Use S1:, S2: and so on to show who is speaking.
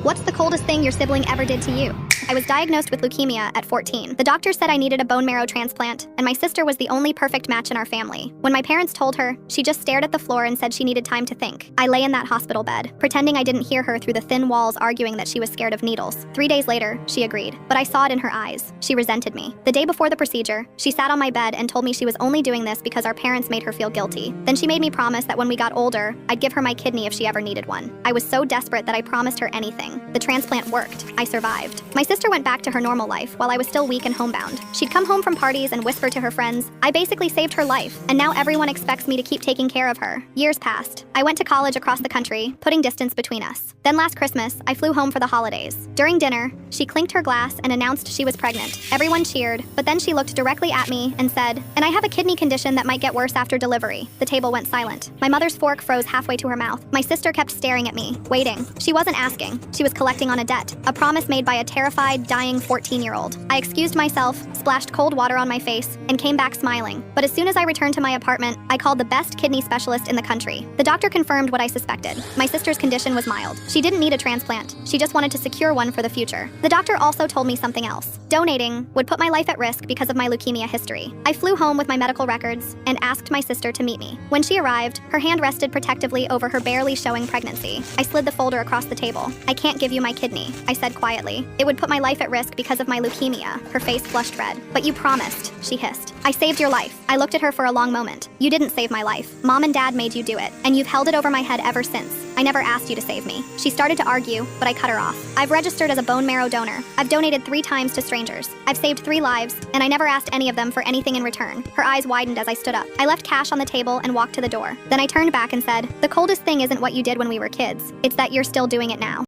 S1: What's the coldest thing your sibling ever did to you? I was diagnosed with leukemia at 14. The doctor said I needed a bone marrow transplant, and my sister was the only perfect match in our family. When my parents told her, she just stared at the floor and said she needed time to think. I lay in that hospital bed, pretending I didn't hear her through the thin walls, arguing that she was scared of needles. 3 days later, she agreed, but I saw it in her eyes. She resented me. The day before the procedure, she sat on my bed and told me she was only doing this because our parents made her feel guilty. Then she made me promise that when we got older, I'd give her my kidney if she ever needed one. I was so desperate that I promised her anything. The transplant worked. I survived. My sister went back to her normal life while I was still weak and homebound. She'd come home from parties and whisper to her friends, I basically saved her life, and now everyone expects me to keep taking care of her. Years passed. I went to college across the country, putting distance between us. Then last Christmas, I flew home for the holidays. During dinner, she clinked her glass and announced she was pregnant. Everyone cheered, but then she looked directly at me and said, and I have a kidney condition that might get worse after delivery. The table went silent. My mother's fork froze halfway to her mouth. My sister kept staring at me, waiting. She wasn't asking. She was collecting on a debt, a promise made by a terrified, dying 14-year-old. I excused myself, splashed cold water on my face, and came back smiling. But as soon as I returned to my apartment, I called the best kidney specialist in the country. The doctor confirmed what I suspected. My sister's condition was mild. She didn't need a transplant. She just wanted to secure one for the future. The doctor also told me something else. Donating would put my life at risk because of my leukemia history. I flew home with my medical records and asked my sister to meet me. When she arrived, her hand rested protectively over her barely showing pregnancy. I slid the folder across the table. I can't give you my kidney, I said quietly. It would put my life at risk because of my leukemia. Her face flushed red. But you promised, she hissed. I saved your life. I looked at her for a long moment. You didn't save my life. Mom and Dad made you do it, and you've held it over my head ever since. I never asked you to save me. She started to argue, but I cut her off. I've registered as a bone marrow donor. I've donated 3 times to strangers. I've saved 3 lives, and I never asked any of them for anything in return. Her eyes widened as I stood up. I left cash on the table and walked to the door. Then I turned back and said, the coldest thing isn't what you did when we were kids. It's that you're still doing it now.